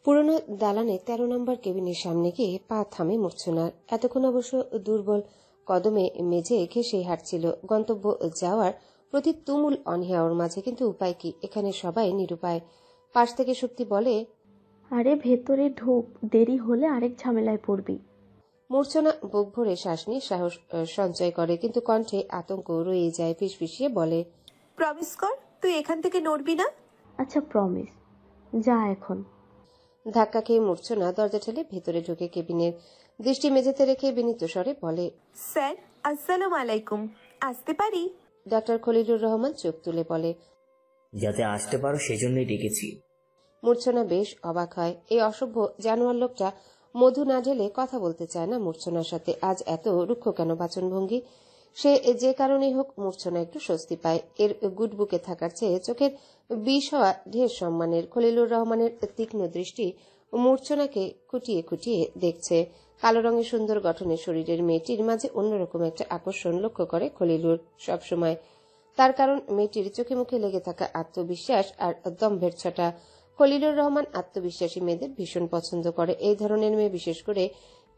পুরনো দালানে 13 নম্বর কেবিনের সামনে গিয়ে পা থামে মূর্ছনার। এতক্ষণ অবশ্য দুর্বল কদমে মেঝে ঘেঁষে হাঁটছিল। গন্তব্য যাওয়ার প্রতি তুমুল অনীহা ওর মাঝে, কিন্তু উপায় কি? এখানে সবাই নিরুপায়। পাশ থেকে শক্তি বলে, আরে ভেতরে ঢোক, দেরি হলে আরেক ঝামেলায় পড়বি। মূর্ছনা বুক ভরে শ্বাস নিয়ে সাহস সঞ্চয় করে, কিন্তু কণ্ঠে আতঙ্ক রয়ে যায়। ফিসফিসিয়ে বলে, প্রমিস কর তুই এখান থেকে নড়বি না। আচ্ছা প্রমিস, যা এখন। ধাক্কা খেয়ে মূর্ছনা দরজা ঠেলে ভেতরে ঢুকে কেবিনের দৃষ্টি মেঝেতে রেখে বিনীত স্বরে বলে, স্যার আসসালামু আলাইকুম, আসতে পারি? ডাক্তার খলিলুর রহমান চোখ তুলে বলে, যাতে আসতে পারো সেজন্যই ডেকেছি। মূর্ছনা বেশ অবাক হয়। এই অসভ্য জানোয়ার লোকটা মধু না ঢেলে কথা বলতে চায় না মূর্ছনার সাথে। আজ এত রুক্ষ কেন বাচনভঙ্গি? সে যে কারণেই হোক মূর্ছনা একটু স্বস্তি পায়। এর গুডবুকে থাকার চেয়ে চোখের বিষ হওয়া ঢের সম্মানের। খলিলুর রহমানের তীক্ষ্ণ দৃষ্টি মূর্ছনাকে খুঁটিয়ে খুঁটিয়ে দেখছে। কালো রঙের সুন্দর গঠনের শরীরের মেয়েটির মাঝে অন্যরকম একটা আকর্ষণ লক্ষ্য করে খলিলুর সবসময়। তার কারণ মেয়েটির চোখে মুখে লেগে থাকা আত্মবিশ্বাস আর দম্ভের ছটা। খলিলুর রহমান আত্মবিশ্বাসী মেয়েদের ভীষণ পছন্দ করে। এই ধরনের মেয়ে বিশেষ করে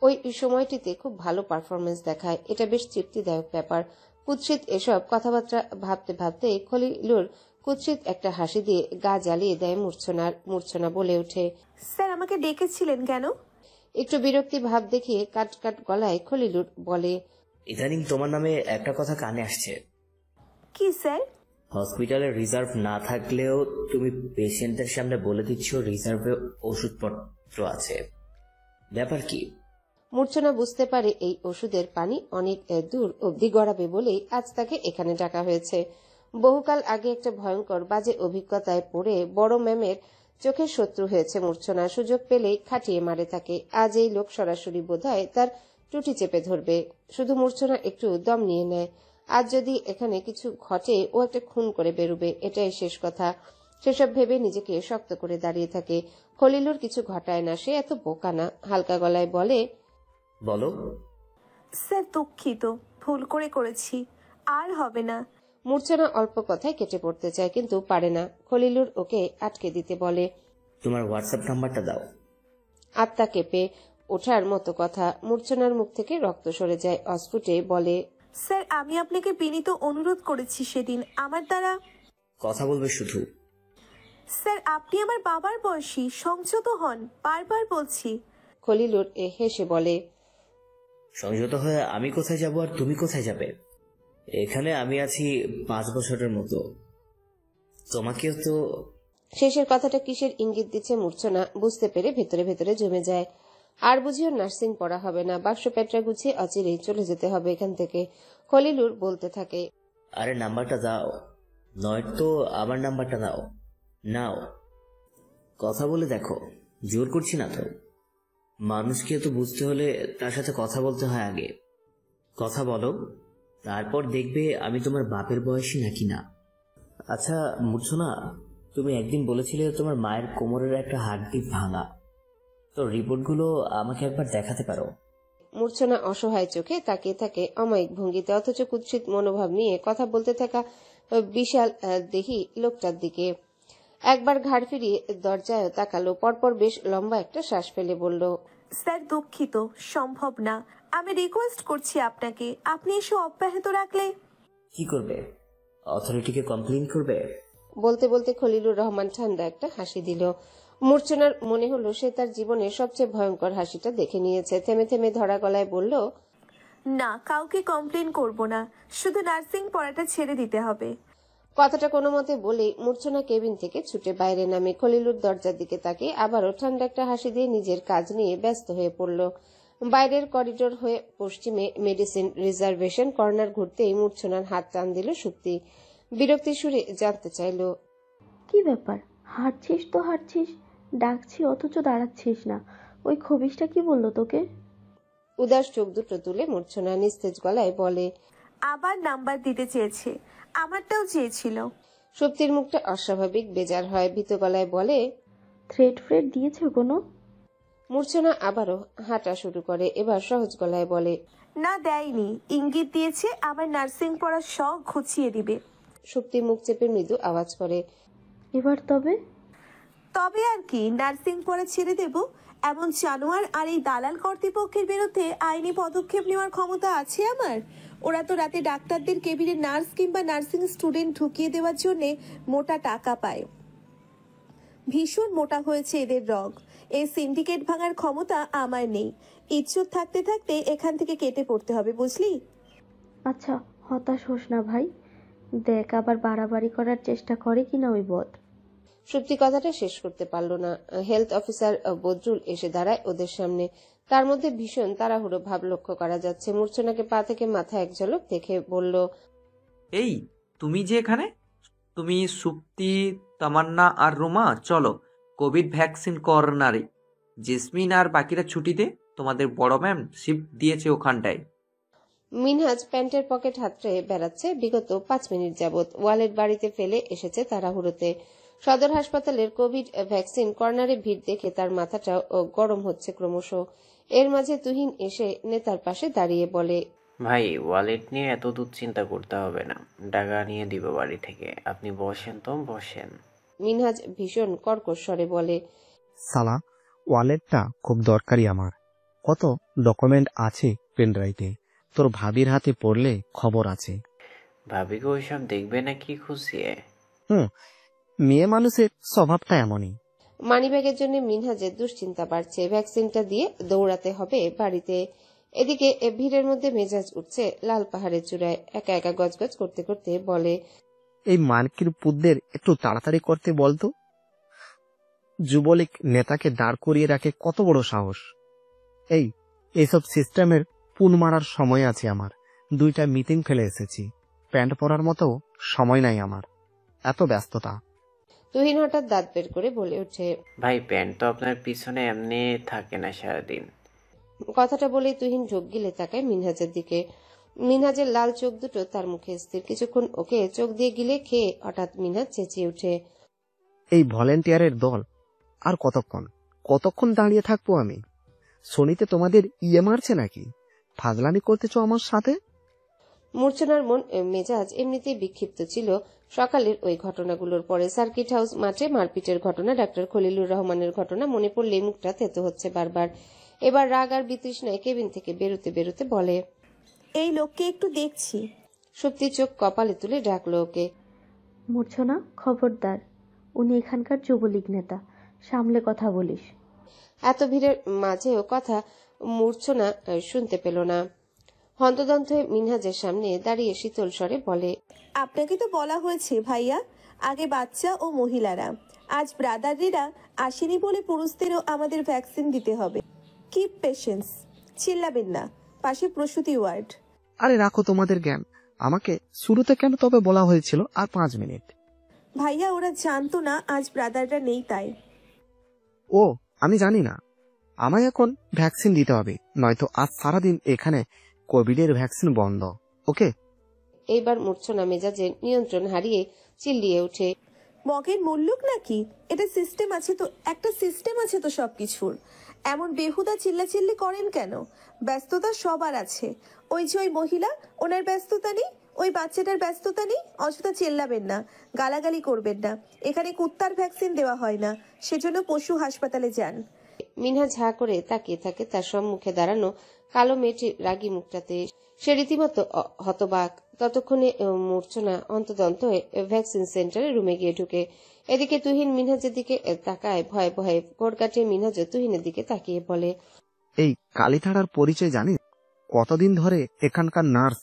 ওই সময়টিতে খুব ভালো পারফরমেন্স দেখায়। এটা বেশ তৃপ্তিদায়ক ব্যাপার। কুৎসিত এসব কথাবার্তা ভাবতে ভাবতে খলিলুর কুৎসিত একটা হাসি দিয়ে গা জ্বালিয়ে দেয় মূর্ছনার। মূর্ছনা বলে ওঠে, স্যার আমাকে ডেকেছিলেন কেন? একটু বিরক্তি ভাব দেখিয়ে কাট কাট গলায় খলিলুর বলে, ইদানিং তোমার নামে একটা কথা কানে আসছে। কি স্যার? হসপিটালে রিজার্ভ না থাকলেও তুমি পেশেন্টের সামনে বলে দিচ্ছ রিজার্ভে ওষুধপত্র আছে। ব্যাপার কি? মূর্ছনা বুঝতে পারে এই ওষুধের পানি অনেক দূর অবধি গড়াবে বলেই আজ তাকে এখানে ডাকা হয়েছে। বহুকাল আগে একটা ভয়ঙ্কর বাজে অভিজ্ঞতায় পড়ে বড় ম্যামের চোখের শত্রু হয়েছে মূর্ছনা। সুযোগ পেলেই খাটিয়ে মারে তাকে। আজ এই লোক সরাসরি বোধহয় তার টুটি চেপে ধরবে। শুধু মূর্ছনা একটু দম নিয়ে নেয়। আজ যদি এখানে কিছু ঘটে, ও একটা খুন করে বেরোবে, এটাই শেষ কথা। সেসব ভেবে নিজেকে শক্ত করে দাঁড়িয়ে থাকে। খলিলুর কিছু ঘটায় না, সে এত বোকা না। হালকা গলায় বলে, বলো। স্যার দুঃখিত, ভুল করেছি, আর হবে না। মূর্ছনা অল্প কথায় কেটে পড়তে চায়, কিন্তু পারে না। খলিলুর ওকে আটকে দিতে বলে, তোমার হোয়াটসঅ্যাপ নাম্বারটা দাও। আত্মা কেঁপে ওঠার মতো কথা। মূর্ছনার মুখ থেকে রক্ত সরে যায়। অস্ফুটে বলে, স্যার আমি আপনাকে বিনীত অনুরোধ করেছি সেদিন, আমার দ্বারা। কথা বলবে শুধু। স্যার আপনি আমার বাবার বয়সী, সংযত হন, বারবার বলছি। খলিলুর হেসে বলে, সংযত হয়ে আমি কোথায় যাব আর তুমি কোথায় যাবে? এখানে আমি আছি 5 বছরের মতো। তোমাকেও তো। শেষের কথাটা কিসের ইঙ্গিত দিচ্ছে মূর্ছনা বুঝতে পেরে ভেতরে ভেতরে জমে যায়। আর বুঝিও নার্সিং পড়া হবে না। বাক্স প্যাটরা গুছিয়ে অচিরেই চলে যেতে হবে এখান থেকে। খলিলুর বলতে থাকে, আরে নাম্বারটা দাও, নয়তো আমার নাম্বারটা দাও। নাও, কথা বলে দেখো। জোর করছি না তো। মানুষকে তো বুঝতে হলে তার সাথে কথা বলতে হয় আগে। কথা বলো, তারপর দেখবে আমি তোমার বাপের বয়সী নাকি না। আচ্ছা মূর্ছনা, তুমি একদিন বলেছিলে তোমার মায়ের কোমরের একটা হাড্ডি ভাঙা। তো রিপোর্টগুলো আমাকে একবার দেখাতে পারো? মূর্ছনা অসহায় চোখে তাকিয়ে থাকে অমায়িক ভঙ্গিতে, অথচ কুৎসিত মনোভাব নিয়ে কথা বলতে থাকা বিশাল দেহি লোকটার দিকে। একবার ঘাড় ফিরিয়ে দরজায় তাকালো। পরপর বেশ লম্বা একটা শ্বাস ফেলে বলল, স্যার দুঃখিত, সম্ভব না। আমি রিকোয়েস্ট করছি আপনাকে, আপনি এসে অব্যাহত রাখলে। কি করবে? অথরিটিকে কমপ্লেইন করবে? বলতে বলতে খলিলুর রহমান ঠান্ডা একটা হাসি দিল। মূর্ছনার মনে হলো সে তার জীবনের সবচেয়ে ভয়ঙ্কর হাসিটা দেখে নিয়েছে। থেমে থেমে ধরা গলায় বলল, না, কাউকে কমপ্লেন করব না, শুধু নার্সিং পড়াটা ছেড়ে দিতে হবে। কথাটা কোনো মতে বলেই মূর্ছনা কেবিন থেকে ছুটে বাইরে নামে। খলিলুর দরজার দিকে তাকিয়ে আবারও ঠান্ডা একটা হাসি দিয়ে নিজের কাজ নিয়ে ব্যস্ত হয়ে পড়ল। বাইরের করিডোর হয়ে পশ্চিমে মেডিসিন রিজার্ভেশন কর্নার ঘুরতেই মূর্ছনার হাত টান দিল শক্তি। বিরক্তির সুরে জানতে চাইল, কি ব্যাপার, হাঁটছিস তো হাঁটছিস, ডাকছি অথচ দাঁড়াচ্ছিস না। ওই খবিসটা কি বললো তোকে? উদাস চোখ দুটো তুলে মূর্ছনা নিস্তেজ গলায় বলে, আবার নাম্বার দিতে চেয়েছে, আমারটাও চেয়েছিল। শক্তির মুখটা অস্বাভাবিক বেজার হয়। ভীত গলায় বলে, থ্রেড ফ্রেড দিয়েছে কোনো? মূর্ছনা আবারও হাঁটা শুরু করে। এবার সহজ গলায় বলে, না দেয়নি, ইঙ্গিত দিয়েছে আমার নার্সিং পড়ার শখ ঘুচিয়ে দিবে। সুপ্তি মুখ চেপে মৃদু আওয়াজ করে। এবার তবে? তবে আর কি, নার্সিং পড়া ছেড়ে দেব? এমন জানোয়ার আর এই দালাল কর্তৃপক্ষের বিরুদ্ধে আইনি পদক্ষেপ নেওয়ার ক্ষমতা আছে আমার? ওরা তো রাতে ডাক্তারদের কেবিনে নার্স কিংবা নার্সিং স্টুডেন্ট ঢুকিয়ে দেওয়ার জন্য মোটা টাকা পায়। ভীষণ মোটা হয়েছে এদের রগ। এই সিন্ডিকেট ভাঙার ক্ষমতা আমার নেই। ইজ্জত থাকতে থাকতে এখান থেকে কেটে পড়তে হবে, বুঝলি? আচ্ছা, হতাশ হোস না ভাই। দেখ আবার বাড়াবাড়ি করার চেষ্টা করে কিনা ওই বদ। সুপ্তি কথাটা শেষ করতে পারল না। হেলথ অফিসার বদরুল এসে দাঁড়ায় ওদের সামনে। তার মধ্যে ভীষণ তাড়াহুড়ো ভাব লক্ষ্য করা যাচ্ছে। মূর্ছনাকে পা থেকে মাথা এক ঝলক দেখে বলল, এই তুমি যে এখানে? তুমি, সুপ্তি, তামান্না আর রোমা চলো কোভিড ভ্যাকসিন কর্নারে। জেসমিন আর বাকিরা ছুটিতে, তোমাদের বড় ম্যাম শিফট দিয়েছে ওখানটায়। মিনহাজ প্যান্টের পকেট হাতড়ে বেড়াচ্ছে। বিগত 5 মিনিট যাবৎ ওয়ালেট বাড়িতে ফেলে এসেছে তাড়াহুড়োতে। সদর হাসপাতালের কোভিড ভ্যাকসিন কর্নারে ভিড় দেখে তার মাথাটাও গরম হচ্ছে ক্রমশ। এর মাঝে তুহিন এসে নেতার পাশে দাঁড়িয়ে বলে, ভাই, ওয়ালেট নিয়ে এত দুশ্চিন্তা করতে হবে না, টাকা নিয়ে দিব বাড়ি থেকে। আপনি বসেন তো, বসেন। মিনহাজ ভীষণ কর্কশ স্বরে বলে, সালা, ওয়ালেটটা খুব দরকারি আমার। কত ডকুমেন্ট আছে পেনড্রাইভে, তোর ভাবির হাতে পড়লে খবর আছে। ভাবিকে ওইসব দেখবে না কি খুশিয়ে? মেয়ে মানুষের স্বভাবটা এমনই। মানিব্যাগের জন্য মিনহাজের দুশ্চিন্তা বাড়ছে। ভ্যাকসিনটা দিয়ে দৌড়াতে হবে বাড়িতে। এদিকে ভিড়ের মধ্যে মেজাজ উঠছে লাল পাহাড়ের চূড়ায়। একা একা গজগজ করতে করতে বলে, এই মার্কির পুতদের একটু তাড়াতাড়ি করতে বলতো। যুবলীগ নেতাকে দাঁড় করিয়ে রাখে কত বড় সাহস। এইসব সিস্টেমের পুন মারার সময় আছে আমার। 2টা মিটিং ফেলে এসেছি, প্যান্ট পরার মতো সময় নাই আমার, এত ব্যস্ততা। তুহিন হঠাৎ দাঁত বের করে বলে ওঠে, ভাই, প্যান্ট তো আপনার পিছনে এমনি থাকে না সারাদিন। কথাটা বলেই তুহিন ঢোক গিলে তাকায় মিনহাজের দিকে। মিনহাজের লাল চোখ দুটো তার মুখে স্থির। কিছুক্ষণ ওকে চোখ দিয়ে গিলে খেয়ে হঠাৎ মিনহাজ চেঁচিয়ে ওঠে, এই ভলেন্টিয়ারের দল আর কতক্ষণ দাঁড়িয়ে থাকবো আমি? শনিতে তোমাদের মারছে নাকি? ফাজলামি করতেছ আমার সাথে? মূর্ছনার মন মেজাজ এমনিতেই বিক্ষিপ্ত ছিল সকালের ওই ঘটনাগুলোর পরে। সার্কিট হাউস মাঠে মারপিটের ঘটনা, ডাক্তার খলিলুর রহমানের ঘটনা মনে পড়লে মুখটা তেতো হচ্ছে বারবার। এবার রাগ আর বিতৃষ্ণায় কেবিন থেকে বেরোতে বেরোতে বলে, এই লোককে একটু দেখছি। সুপ্তি চোখ কপালে তুলে ডাকলো ওকে। মূর্ছনা, খবরদার, উনি এখানকার যুবলীগ নেতা, সামলে কথা বলিস। এত ভিড়ের মাঝেও কথা মূর্ছনা শুনতে পেল না। হন্তদন্ত হয়ে মিনহাজের সামনে দাঁড়িয়ে শীতল স্বরে বলে, আপনাকে তো বলা হয়েছে ভাইয়া, আগে বাচ্চা ও মহিলারা। আজ ব্রাদাররা আসেনি বলে পুরুষদেরও আমাদের ভ্যাকসিন দিতে হবে। কিপ পেশেন্স, চিল্লাবেন না, পাশে প্রসূতি ওয়ার্ড। আরে রাখো তোমাদের জ্ঞান, আমাকে শুরুতে কেন তবে বলা হয়েছিল আর 5 মিনিট? ভাইয়া, ওরা জানতো না আজ ব্রাদাররা নেই তাই। ও, আমি জানি না। আমায় এখন ভ্যাকসিন দিতে হবে, নয়তো আজ সারাদিন এখানে কোভিডের ভ্যাকসিন বন্ধ। ওকে? এইবার মূর্ছনা মেজাজের নিয়ন্ত্রণ হারিয়ে চিল্লিয়ে ওঠে, মগের মুল্লুক নাকি? এটা সিস্টেম আছে তো, একটা সিস্টেম আছে তো সবকিছুর। এমন বেহুদা চিল্লাচিল্লি করেন কেন? ব্যস্ততা সবার আছে। ওই যে ওই মহিলা, ওনার ব্যস্ততা নেই? ওই বাচ্চাটার ব্যস্ততা নেই? অযথা চিল্লাবেন না, গালাগালি করবেন না। এখানে কুত্তার ভ্যাকসিন দেওয়া হয় না, সেজন্য পশু হাসপাতালে যান। মিনহাজ হা করে তাকিয়ে থাকে তার সম্মুখে দাঁড়ানো কালো মেয়েটির রাগী মুখটাতে। সে রীতিমতো হতবাক। ততক্ষণে মূর্ছনা অন্তদন্ত হয়ে ভ্যাকসিন সেন্টারে রুমে গিয়ে ঢুকে। এদিকে তুহিন মিনহাজের দিকে তাকায় ভয়ে ভয়ে। ভোর কাটিয়ে মিনহাজ তুহিনের দিকে তাকিয়ে বলে, এই কালীথাড়ার পরিচয় জানিস? কতদিন ধরে এখানকার নার্স,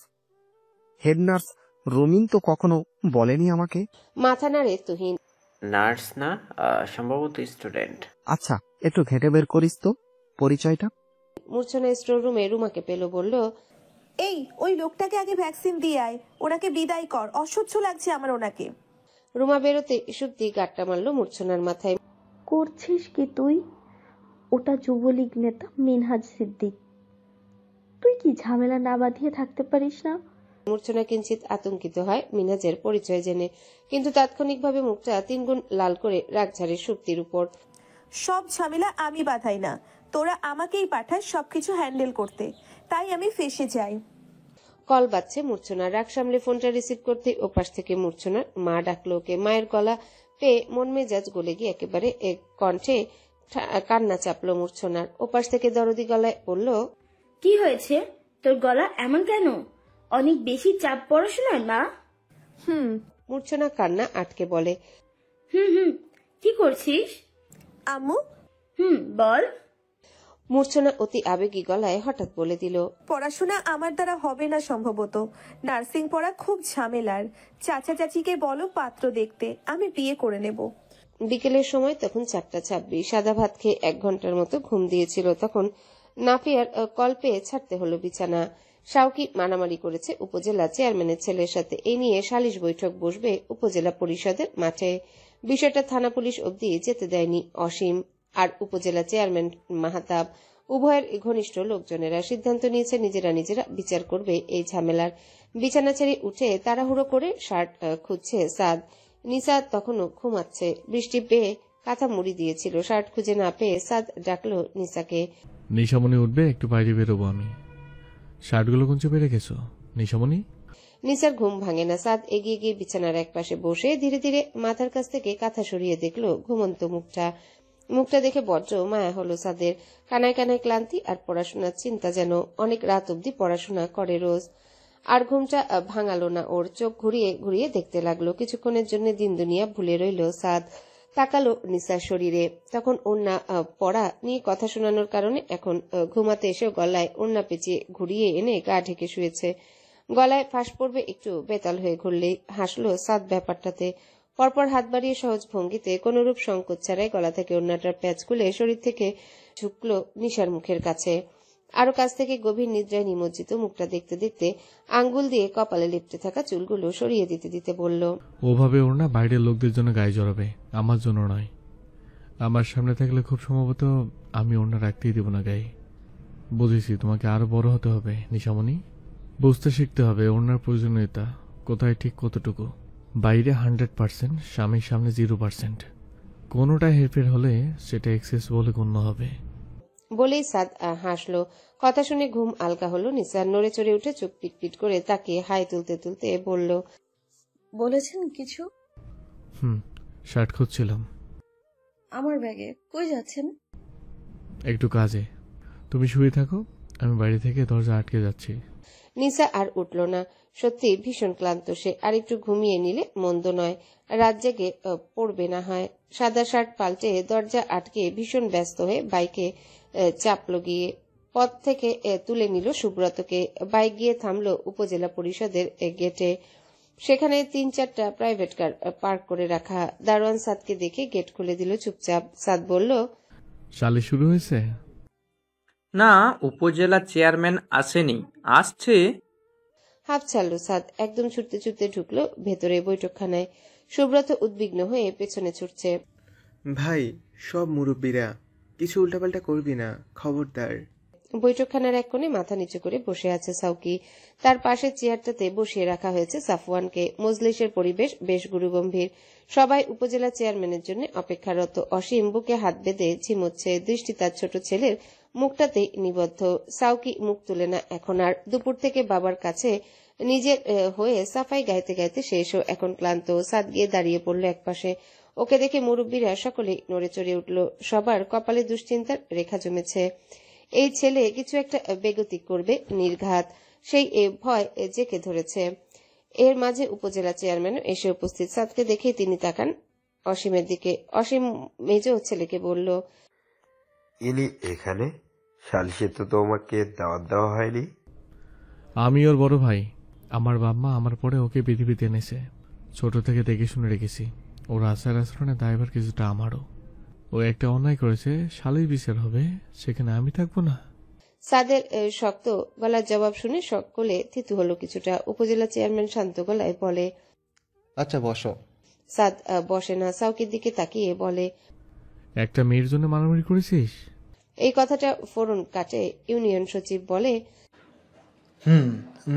হেড নার্স রুমিন তো কখনো বলেনি আমাকে। মাথা নাড়ে তুহিন। নার্স না, সম্ভবত স্টুডেন্ট। আচ্ছা, একটু ঘেঁটে বের করিস তো পরিচয়টা। মূর্ছনা স্টোর রুমে রুমাকে পেল, বলল, এই, ওই লোকটাকে আগে ভ্যাকসিন দিয়ে আয়, ওনাকে বিদায় কর, অসহ্য লাগছে আমার ওনাকে। রুমা বেরোতে সুপ্তি গাট্টা মারল মূর্ছনার মাথায়। করছিস কি তুই? ওটা যুবলীগ নেতা মিনহাজ সিদ্দিক। তুই কি ঝামেলা না বাঁধিয়ে থাকতে পারিস না? মূর্ছনা কিঞ্চিত আতঙ্কিত হয় মিনহাজের পরিচয় জেনে, কিন্তু তাৎক্ষণিকভাবে মুখটা 3 গুণ লাল করে রাগ ঝাড়ে সুপ্তির উপর। সব ঝামেলা আমি বাঁধাই না, তোরা আমাকেই পাঠাস সবকিছু হ্যান্ডেল করতে, তাই আমি ফেসে যাই। কল বাজছে মূর্ছনার। রাগ সামলে ফোনটা রিসিভ করতে ওপাশ থেকে মূর্ছনার মা ডাকলো ওকে। মায়ের গলা পেয়ে মন মেজাজ গলে গিয়ে একেবারে কণ্ঠে কান্না চাপলো মূর্ছনার। ওপাশ থেকে দরদি গলায় বলল, কি হয়েছে? তোর গলা এমন কেন? অনেক বেশি চাপ পড়াশোনায় মা? মূর্ছনা কান্না আটকে বলে, হুম, কি করছিস? আম্মু, বল। মূর্ছনা অতি আবেগী গলায় হঠাৎ বলে দিল, পড়াশোনা আমার দ্বারা হবে না সম্ভবত। নার্সিং পড়া খুব ঝামেলার। চাচা চাচিকে বলো পাত্র দেখতে, আমি বিয়ে করে নেব। বিকেলের সময় তখন 4:26। সাদা ভাত খেয়ে 1 ঘন্টার মতো ঘুম দিয়েছিল। তখন নাফিয়ার কল পেয়ে ছাড়তে হলো বিছানা। শাওকি মারামারি করেছে উপজেলা চেয়ারম্যানের ছেলের সাথে। এই নিয়ে সালিশ বৈঠক বসবে উপজেলা পরিষদের মাঠে। বিষয়টা থানা পুলিশ অবধি যেতে দেয়নি অসীম আর উপজেলা চেয়ারম্যান মাহাতাব। উভয়ের ঘনিষ্ঠ লোকজনেরা সিদ্ধান্ত নিয়েছে নিজেরা বিচার করবে এই ঝামেলার। বিছানা ছেড়ে উঠে তাড়াহুড়ো করে শার্ট খুঁজছে সাদ। নিসা তখনও ঘুমাচ্ছে। বৃষ্টি পেয়ে কাঁথা মুড়ি দিয়েছিল। শার্ট খুঁজে না পেয়ে সাদ ডাকলো নিসাকে। নিশামণি উঠবে, একটু বাইরে বেরোবো আমি। শার্টগুলো কুঞ্চে পেরে গেছো নিশামণি? নিসার ঘুম ভাঙে না। সাদ এগিয়ে গিয়ে বিছানার একপাশে বসে ধীরে ধীরে মাথার কাছ থেকে কাঁথা সরিয়ে দেখলো ঘুমন্ত মুখটা দেখে বজ্র মায়া হলো সাদের। কানায় কানায় ক্লান্তি আর পড়াশোনার চিন্তা, যেন অনেক রাত অব্দি পড়াশোনা করে রোজ। আর ঘুমটা ভাঙালো না ওর। চোখ ঘুরিয়ে ঘুরিয়ে দেখতে লাগলো। কিছুক্ষণের জন্য দিন দুনিয়া ভুলে রইল সাদ। তাকালো নিসার শরীরে। তখন ওড়না পড়া নিয়ে কথা শোনানোর কারণে এখন ঘুমাতে এসেও গলায় ওড়না পেঁচিয়ে ঘুরিয়ে এনে গা ঢেকে শুয়েছে। গলায় ফাঁস পড়বে একটু বেতাল হয়ে ঘুরলেই হাসলো সাদ ব্যাপারটাতে। পরপর হাত বাড়িয়ে সহজ ভঙ্গিতে কোনরূপ সংকোচ ছাড়াই গলা থেকে ওড়নাটার প্যাচ খুলে শরীর থেকে ঝুঁকলো নিশার মুখের কাছে। আরো কাছ থেকে গভীর নিদ্রায় নিমজ্জিত মুখটা দেখতে দেখতে আঙ্গুল দিয়ে কপালে লিপটে থাকা চুলগুলো সরিয়ে দিতে দিতে বলল, ওভাবে ওর না বাইরের লোকদের জন্য গায়ে জড়াবে, আমার জন্য নয়। আমার সামনে থাকলে খুব সম্ভবত আমি ওড়না রাখতেই দেব না গায়ে। বুঝেছি, তোমাকে আরো বড় হতে হবে নিশামণি। বুঝতে শিখতে হবে ওড়নার প্রয়োজনীয়তা কোথায়, ঠিক কতটুকু। বাইরে 100%, স্বামীর সামনে 0%। কোনোটা হেরফের হলে সেটা এক্সেস বলে গণ্য হবে। বলেই সাদ হাসলো। কথা শুনে ঘুম আলগা হলো নিসার। নড়ে চড়ে উঠে চোখ পিটপিট করে তাকে হাই তুলতে তুলতে বলল, বলেছেন কিছু? শার্ট খুঁজছিলাম। আমার ব্যাগে। কই যাচ্ছেন? একটু কাজে। তুমি শুয়ে থাকো, আমি বাইরে থেকে দরজা আটকে যাচ্ছি। নিসা আর উঠল না। সত্যি ভীষণ ক্লান্ত সে। আর একটু ঘুমিয়ে নিলে মন্দ নয়, রাত জেগে পড়বে না হয়। সাদা শার্ট পাল্টে দরজা আটকে ভীষণ ব্যস্ত হয়ে বাইকে চাপলো গিয়ে। পথ থেকে তুলে নিল সুব্রতকে। বাইক গিয়ে থামলো উপজেলা পরিষদের গেটে। সেখানে 3-4টা প্রাইভেট কার পার্ক করে রাখা। দারোয়ান সাদকে দেখে গেট খুলে দিল চুপচাপ। সাদ বলল, সালে শুরু হয়েছে? না, উপজেলা চেয়ারম্যান আসেনি, আসছে। হাফ ছাড়ল সাদ। একদম ছুটতে ছুটতে ঢুকলো ভেতরে বৈঠকখানায়। সুব্রত উদ্বিগ্ন হয়ে পেছনে ছুটছে। ভাই, সব মুরব্বীরা, কিছু উল্টাপাল্টা করবি না, খবরদার। বৈঠকখানার এক কোণে মাথা নিচু করে বসে আছে সাউকি। তার পাশের চেয়ারটাতে বসিয়ে রাখা হয়েছে সাফওয়ানকে। মজলিসের পরিবেশ বেশ গুরুগম্ভীর। সবাই উপজেলা চেয়ারম্যানের জন্য অপেক্ষারত। অসীম বুকে হাত বেঁধে ঝিমোচ্ছে। দৃষ্টি তার ছোট ছেলের মুখটাতেই নিবদ্ধ। সাউকি মুখ তুলে না এখন আর। দুপুর থেকে বাবার কাছে নিজের হয়ে সাফাই গাইতে গাইতে শেষও এখন ক্লান্ত। সাদ গিয়ে দাঁড়িয়ে পড়ল একপাশে। ওকে দেখে মুরব্বীরা সকলেই নড়ে চড়ে উঠল। সবার কপালে দুশ্চিন্তার রেখা জমেছে। এই ছেলে কিছু একটা বেগতিক করবে নির্ঘাত, সেই ভয় জেকে ধরেছে। এর মাঝে উপজেলা চেয়ারম্যান এসে উপস্থিত। সাদকে দেখে তিনি তাকান অসীমের দিকে। অসীম মেজ ছেলেকে বলল, ইনি এখানে? সালিশে তো তোমাকে দাওয়াত দেওয়া হয়নি। আমি ওর বড় ভাই। আমার বাবা আমার পরে ওকে পৃথিবীতে এনেছে। ছোট থেকে দেখে শুনে রেখেছি। ওর আচার আচরণের দায়ভার কিছুটা আমারও। ও একটা অন্যায় করেছে, শালীর বিচার হবে, সেখানে আমি থাকবো না। সাদের শক্ত গলার জবাব শুনে সকলে থিতু হলো কিছুটা। উপজেলা চেয়ারম্যান শান্ত গলায় বলে, আচ্ছা বসো। সাদ বসে না, সাউকির দিকে তাকিয়ে বলে, একটা মেয়ের জন্য মারামারি করেছিস? এই কথাটা ফোরন কাটে ইউনিয়ন সচিব বলে,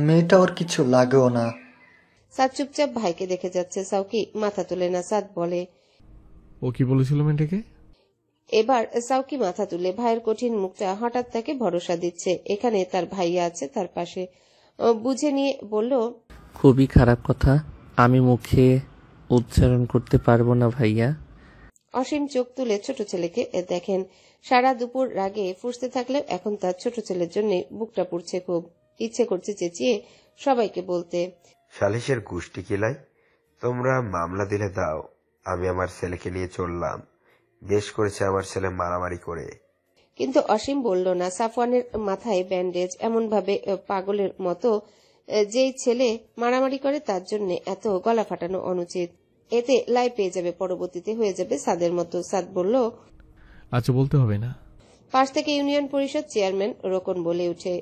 মেয়েটা ওর কিছু লাগেও না। সাদ চুপচাপ ভাইকে দেখে যাচ্ছে। সাউকি মাথা তুলে না। সাদ বলে, ও কি বলেছিল মেয়েটাকে? এবার সাউকি মাথা তুলে। ভাইয়ের কঠিন মুখটা হঠাৎ তাকে ভরসা দিচ্ছে। এখানে তার ভাইয়া আছে তার পাশে। বুঝে নিয়ে বলল, খুবই খারাপ কথা, আমি মুখে উচ্চারণ করতে পারবো না ভাইয়া। অসীম চোখ তুলে ছোট ছেলেকে দেখেন। সারা দুপুর রাগে ফুঁসতে থাকলেও এখন তার ছোট ছেলের জন্য বুকটা পুড়ছে খুব। ইচ্ছে করছে চেঁচিয়ে সবাইকে বলতে, সালিশের গোষ্ঠী কিলাই, তোমরা মামলা দিলে দাও, আমি আমার ছেলেকে নিয়ে চললাম। বেশ করেছে আমার ছেলে মারামারি করে। কিন্তু অসীম বলল না। সাফওয়ানের মাথায় ব্যান্ডেজ, এমন ভাবে পাগলের মতো। যেই ছেলে মারামারি করে তার জন্য এত গলা ফাটানো অনুচিত। এতে লাই পেয়ে যাবে, পরবর্তীতে হয়ে যাবে সাদের মতো। সাদ বলল, আচ্ছা বলতে হবে না। পাশ থেকে ইউনিয়ন পরিষদ চেয়ারম্যান রোকন বলে উঠে,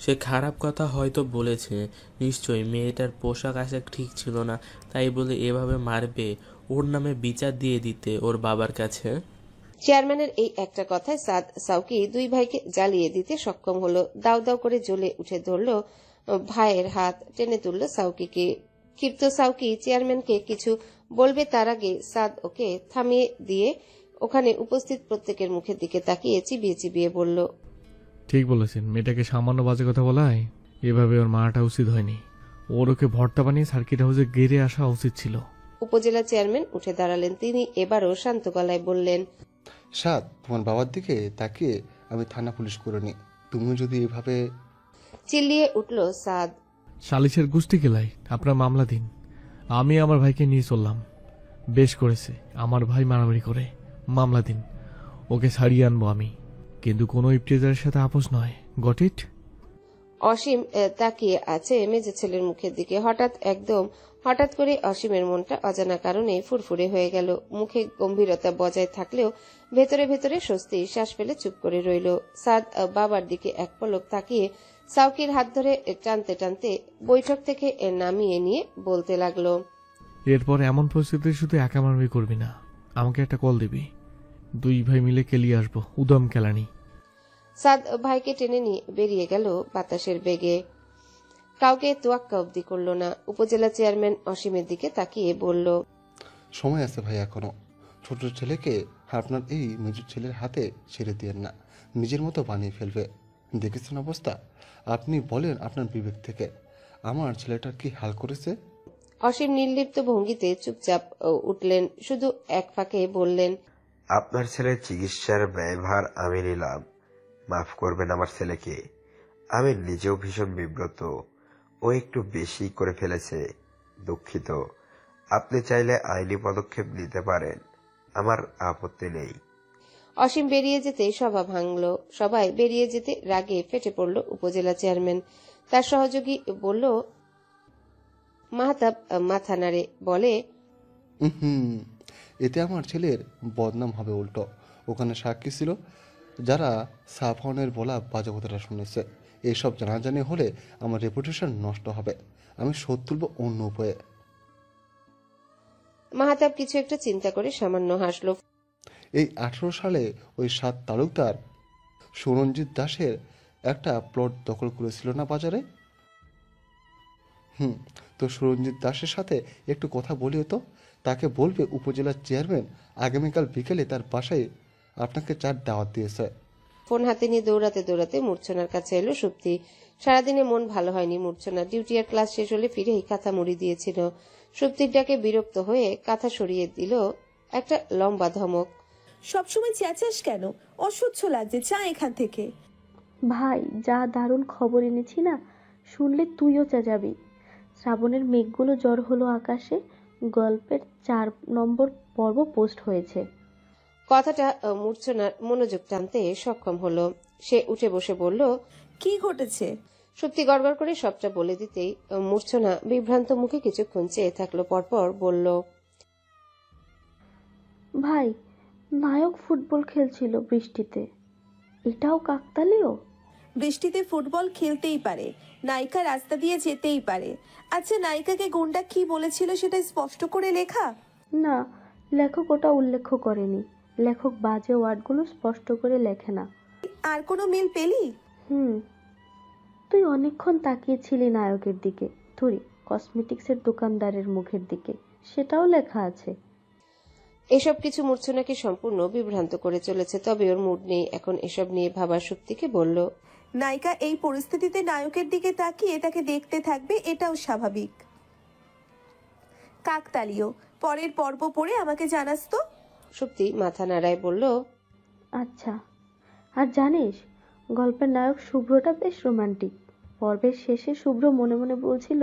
সে খারাপ কথা হয়তো বলেছে, নিশ্চয়ই মেয়েটার পোশাক আশাক ঠিক ছিল না, তাই বলে এভাবে মারবে? ওর নামে বিচার দিয়ে দিতে ওর বাবার কাছে। চেয়ারম্যানের এই একটা কথায় সাদ সাউকি দুই ভাইকে জ্বালিয়ে দিতে সক্ষম হলো। দাউ দাউ করে জ্বলে উঠে ধরল ভাইয়ের হাত, টেনে তুলল সাউকিকে। ক্ষিপ্ত সাউকি চেয়ারম্যানকে কিছু বলবে তার আগে সাদ ওকে থামিয়ে দিয়ে ওখানে উপস্থিত প্রত্যেকের মুখের দিকে তাকিয়ে চিবিয়ে চিবিয়ে বলল, ঠিক বলেছেন, মেয়েটাকে সামান্য বাজে কথা বলায় এভাবে ওর মারাটা উচিত হয়নি। ওর ওকে ভর্তা বানিয়ে সার্কিট হাউসে গেড়ে আসা উচিত ছিল। উপজেলা চেয়ারম্যান উঠে দাঁড়ালেন। তিনি এবারও শান্ত গলায় বললেন, সাদ, তোমার বাবার দিকে তাকিয়ে আমি থানা পুলিশ করে নি, তুমি যদি এভাবে। চিল্লিয়ে উঠল সাদ, সালিশের গোষ্ঠী কেলাই, আপনার মামলা দিন, আমি আমার ভাইকে নিয়ে চললাম। বেশ করেছে, আমার ভাই মারামারি করে, মামলা দিন, ওকে ছাড়িয়ে আনবো আমি, কিন্তু কোনো ইফতেজারের সাথে আপোষ নয়। Got it? অসীম তাকিয়ে আছে মেজে ছেলের মুখের দিকে। হঠাৎ করে অসীমের মনটা অজানা কারণে ফুরফুরে হয়ে গেল। মুখে গম্ভীরতা বজায় থাকলেও ভেতরে ভেতরে স্বস্তি শ্বাস ফেলে চুপ করে রইল। সাদ বাবার দিকে এক পলক তাকিয়ে সাউকির হাত ধরে টানতে টানতে বৈঠক থেকে নামিয়ে নিয়ে বলতে লাগলো, এরপর এমন পরিস্থিতি শুধু একা মারামারি করবি না, আমাকে একটা কল দিবি, দুই ভাই মিলে কেলিয়ে আসবো, উদম কেলানি। সাদ ভাইকে টেনে নিয়ে বেরিয়ে গেল বাতাসের বেগে। কাউকে তোয়াক্কা অব্দি করল না। উপজেলা চেয়ারম্যান অসীমের দিকে তাকিয়ে বলল, সময় আছে ভাই এখনো, ছোট ছেলেকে আপনার এই মেজর ছেলের হাতে ছেড়ে দিয়েন না, নিজের মতো বানিয়ে ফেলবে। দেখেছেন অবস্থা? আপনি বলেন আপনার বিবেক থেকে, আমার ছেলেটার কি হাল করেছে। অসীম নির্লিপ্ত ভঙ্গিতে চুপচাপ উঠলেন, শুধু এক ফাঁকে বললেন, আপনার ছেলের চিকিৎসার ব্যয়ভার আমি নিলাম, মাফ করবেন আমার ছেলেকে। আমি নিজেও ভীষণ বিব্রত, ও একটু বেশি করে ফেলেছে, দুঃখিত। আপনি চাইলে আইনি পদক্ষেপ নিতে পারেন, আমার আপত্তি নেই। অসীম বেরিয়ে যেতে সভা ভাঙল। সবাই বেরিয়ে যেতে রাগে ফেটে পড়ল উপজেলা চেয়ারম্যান। তার সহযোগী বলল, মাহতাব মাথা নাড়ে বলে, এতে আমার ছেলের বদনাম হবে উল্টো। ওখানে সাক্ষী ছিল যারা সাফনের বলা বাজে কথাটা শুনেছে। এইসব জানাজানি হলে আমার রেপুটেশন নষ্ট হবে, আমি শোধ তুলব অন্য উপায়ে। মাহতাব কিছু একটা চিন্তা করে সামান্য হাসল। এই 18 সালে ওই 7 তালুকদার সুরঞ্জিত দাসের একটা প্লট দখল করেছিল না বাজারে? তো সুরঞ্জিত দাসের সাথে একটু কথা বলিও তো, তাকে বলবে উপজেলার চেয়ারম্যান আগামীকাল বিকেলে তার বাসায় আপনাকে চার দাওয়াত দিয়েছে। ফোন হাতে নিয়ে দৌড়াতে দৌড়াতে মূর্ছনার কাছে এলো সুপ্তি। সারাদিনে মন ভালো হয়নি মূর্ছনা। ডিউটি আর ক্লাস শেষ হলে ফিরেই কাঁথা মুড়ি দিয়েছিল। সুপ্তির ডাকে বিরক্ত হয়ে কাঁথা সরিয়ে দিল একটা লম্বা ধমক। সবসময় চেঁচাস কেন? অসহ্য লাগছে, চা এখান থেকে। ভাই, যা দারুণ খবর এনেছি না, শুনলে তুইও চেঁচাবি। শ্রাবণের মেঘগুলো জ্বর হলো আকাশে, গল্পের 4 নম্বর পর্ব পোস্ট হয়েছে। কথাটা মূর্ছনার মনোযোগ টানতে সক্ষম হলো। সে উঠে বসে বলল, কি ঘটেছে? সুপ্তি গড়গড় করে সবটা বলে দিতেই মূর্ছনা বিভ্রান্ত মুখে কিছুক্ষণ চেয়ে থাকলো, পরপর বলল, ভাই, নায়ক ফুটবল খেলছিল বৃষ্টিতে, এটাও কাকতালীয়? বৃষ্টিতে ফুটবল খেলতেই পারে, নায়িকা রাস্তা দিয়ে যেতেই পারে। আচ্ছা, নায়িকাকে গুন্ডা কি বলেছিল সেটা স্পষ্ট করে লেখা? না, লেখক ওটা উল্লেখ করেনি। লেখক বাজে ওয়ার্ডগুলো স্পষ্ট করে লেখে না। আর কোনো মিল পেলি? তুই অনেকক্ষণ তাকিয়েছিলি নায়কের দিকে, ধরি কসমেটিক্সের দোকানদারের মুখের দিকে, সেটাও লেখা আছে। এসব কিছু মূর্ছনাকে সম্পূর্ণ বিভ্রান্ত করে চলেছে। তবে ওর মুড নেই এখন এসব নিয়ে ভাবার। সুপ্তিকে বলল, নায়িকা এই পরিস্থিতিতে নায়কের দিকে তাকিয়ে তাকে দেখতে থাকবে, এটাও স্বাভাবিক। কাকতালীয়। পরের পর্ব পড়ে আমাকে জানাস তো। সুপ্তি মাথা নাড়ায় বলল, আচ্ছা। আর জানিস, গল্পের নায়ক শুভ্রটা বেশ রোমান্টিক। পর্বের শেষে শুভ্র মনে মনে বলছিল,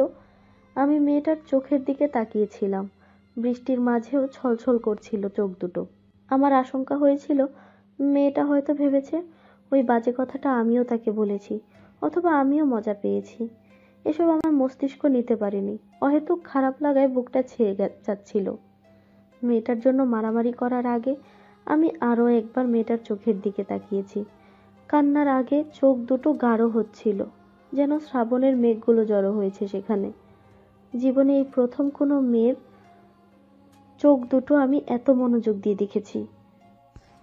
আমি মেয়েটার চোখের দিকে তাকিয়েছিলাম, বৃষ্টির মাঝেও ছলছল করছিল চোখ দুটো। আমার আশঙ্কা হয়েছিল মেয়েটা হয়তো ভেবেছে ওই বাজে কথাটা আমিও তাকে বলেছি, অথবা আমিও মজা পেয়েছি। এসব আমার মস্তিষ্ক নিতে পারেনি। অহেতুক খারাপ লাগায় বুকটা ছেয়ে যাচ্ছিল। মেয়েটার জন্য মারামারি করার আগে আমি আরও একবার মেয়েটার চোখের দিকে তাকিয়েছি। কান্নার আগে চোখ দুটো গাঢ় হচ্ছিল, যেন শ্রাবণের মেঘগুলো জড়ো হয়েছে সেখানে। জীবনে এই প্রথম কোনো মেয়ের চোখ দুটো আমি এত মনোযোগ দিয়ে দেখেছি।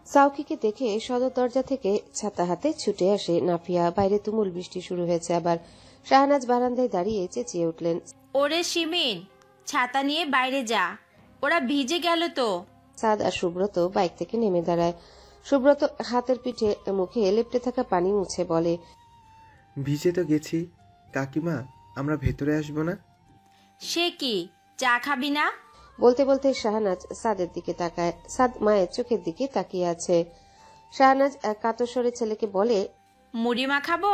সাউকিকে দেখে সদর দরজা থেকে ছাতা হাতে ছুটে আসে নাফিয়া। বাইরে তুমুল বৃষ্টি শুরু হয়েছে আবার। শাহনাজ বারান্দায় দাঁড়িয়ে চেঁচিয়ে উঠলেন, ওরে শিমিন, ছাতা নিয়ে বাইরে যা, ওরা ভিজে গেল তো। সাদ আর সুব্রত বাইক থেকে নেমে দাঁড়ায়। সুব্রত হাতের পিঠে মুখে লেপ্টে থাকা পানি মুছে বলে, ভিজে তো গেছি কাকিমা, আমরা ভেতরে আসবো না? সে কি, চা খাবি না? বলতে বলতে শাহনাজ সাদের দিকে তাকায়। সাদ মায়ের চোখের দিকে তাকিয়ে আছে। শাহনাজ কাতর স্বরে ছেলেকে বলে, মুড়ি মাখাবো,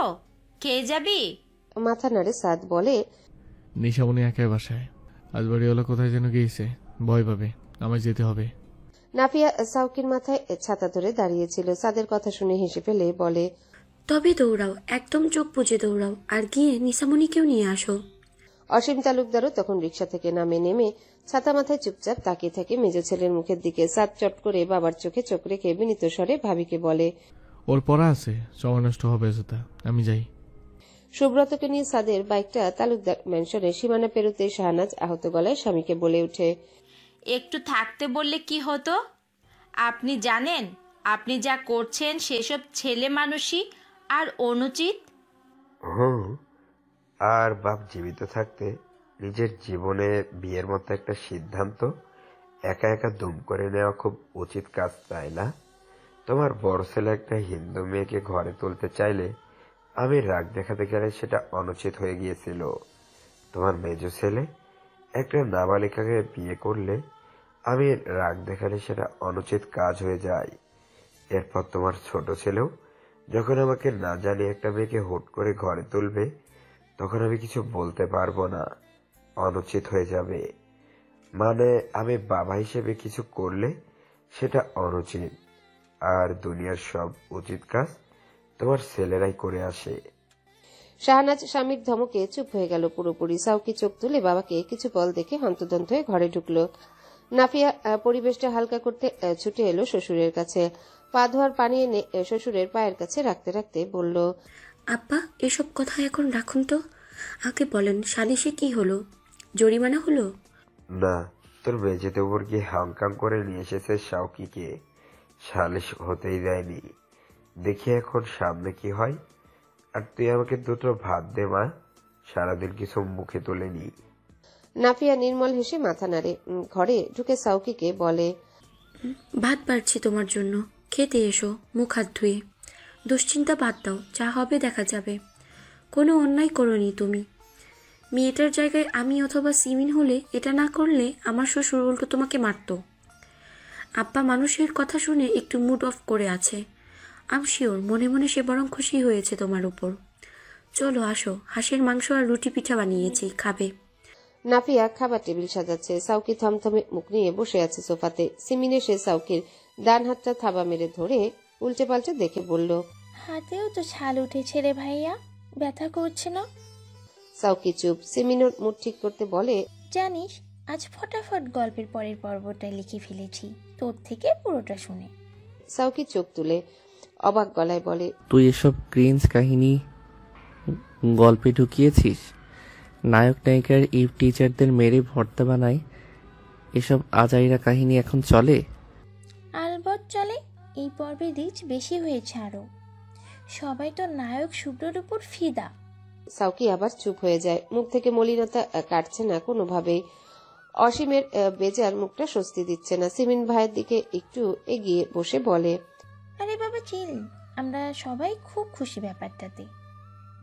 খেয়ে যাবি? মাথা নাড়ে সাদ বলে, নিশামণি একাই বাসায়, আজ বাড়িওয়ালা কোথায় যেন গিয়েছে, ভয় পাবে, আমায় যেতে হবে। নাফিয়া সাউকির মাথায় ছাতা ধরে দাঁড়িয়েছিল। সাদের কথা শুনে হেসে ফেলে বলে, তবে দৌড়াও, একদম চোখ বুজে দৌড়াও, আর গিয়ে নিশামণিকেও নিয়ে আসো। অসীম তালুকদারও তখন রিকশা থেকে নেমে ছাতা মাথায় চুপচাপ তাকিয়ে থাকে মেজ ছেলের মুখের দিকে। সাদ চট করে বাবার চোখে চোখ রেখে বিনীত স্বরে ভাবিকে বলে, ওর পড়া আছে, সময় নষ্ট হবে সেটা, আমি যাই। সুব্রতকে নিয়ে সাদের বাইকটা তালুকদার ম্যানশনের সীমানা পেরোতে শাহনাজ আহত গলায় স্বামীকে বলে ওঠে, একটু থাকতে বললে কি হতো? আপনি জানেন আপনি যা করছেন সেসব ছেলে মানুষই আর অনুচিত। হুম, আর বাপ জীবিত থাকতে নিজের জীবনে বিয়ের মতো একটা সিদ্ধান্ত একা একা দুম করে নেওয়া খুব উচিত কাজ, তাই না? তোমার বড় ছেলে একটা হিন্দু মেয়েকে ঘরে তুলতে চাইলে আমি রাগ দেখাতে গেলে সেটা অনুচিত হয়ে গিয়েছিল। তোমার মেজ ছেলে একটা নাবালিকাকে বিয়ে করলে আমি রাগ দেখালে সেটা অনুচিত কাজ হয়ে যায়। এরপর তোমার ছোট ছেলেও যখন আমাকে না জানিয়ে একটা মেয়েকে হুট করে ঘরে তুলবে, তখন আমি কিছু বলতে পারবো না, অনুচিত হয়ে যাবে। মানে আমি বাবা হিসেবে কিছু করলে সেটা অনুচিত, আর দুনিয়ার সব উচিত কাজ তোমার ছেলেরাই করে আসে। শাহনাজ স্বামীর ধমকে চুপ হয়ে গেল পুরোপুরি। সাউকি চোখ তুলে বাবাকে কিছু বল দেখে হন্তদন্ত হয়ে ঘরে ঢুকলো। নাফিয়া পরিবেশটা হালকা করতে ছুটে এলো শ্বশুরের কাছে। পা ধোয়ার পানি এনে শ্বশুরের পায়ের কাছে রাখতে রাখতে বলল, আব্বা, এসব কথা এখন রাখুন তো, আগে বলেন সালিশে কি হলো, জরিমানা হলো? না, তোর মেঝেতে উপর গিয়ে হাংকাং করে নিয়ে এসেছে শাওকিকে, সালিশ হতেই দেয়নি। দেখি এখন সামনে কি হয়। আর তুই আমাকে দুটো ভাত দে মা, সারাদিন কিছু মুখে তোলেনি। নাফিয়া নির্মল হেসে মাথা নাড়ে। ঘরে ঢুকে সাউকিকে বলে, ভাত বাড়ছি তোমার জন্য, খেতে এসো, মুখ হাত ধুয়ে। দুশ্চিন্তা বাদ দাও, যা হবে দেখা যাবে। কোনো অন্যায় করোনি তুমি। মেয়েটার জায়গায় আমি অথবা সিমিন হলে এটা না করলে আমার শ্বশুর উল্টো তোমাকে মারত। আব্বা মানুষের কথা শুনে একটু মুড অফ করে আছে। আম শিওর মনে মনে সে বরং খুশি হয়েছে তোমার উপর। চলো আসো, হাঁসের মাংস আর রুটি পিঠা বানিয়েছি, খাবে। নাফিয়া খাবার টেবিল সাজাচ্ছে। সাউকি থমথমে মুখ নিয়ে বসে আছে সোফাতে। সিমিন এসে সাউকির ডান হাতটা থাবা মেরে ধরে উল্টে পাল্টে দেখে বলল, হাতেও তো ছাল উঠেছে রে ভাইয়া, ব্যথা করছে না? সাউকি চুপ। সিমিনুর মুড ঠিক করতে বলে, জানিস আজ ফটাফট গল্পের পরের পর্বটা লিখে ফেলেছি, তোর থেকে পুরোটা শুনে। সাউকি চোখ তুলে অবাক গলায় বলে, তুই এসব ক্রিঞ্জ কাহিনী গল্পে ঢুকিয়েছিস? নায়ক নায়িকার ইভ টিচারদের মেরে ভর্তা বানায়, এসব আজাইরা কাহিনী এখন চলে? আলবৎ চলে, এই পর্বে রিচ বেশি হয়েছে আরো। সবাই তো নায়ক শুভ্রর উপর ফিদা। সাউকি আবার চুপ হয়ে যায়। মুখ থেকে মলিনতা কাটছে না কোনোভাবেই। অসীমের বেজার মুখটা স্বস্তি দিচ্ছে না। সিমিন ভাইয়ের দিকে একটু এগিয়ে বসে বলে, আরে বাবা চিল, আমরা সবাই খুব খুশি ব্যাপারটাতে।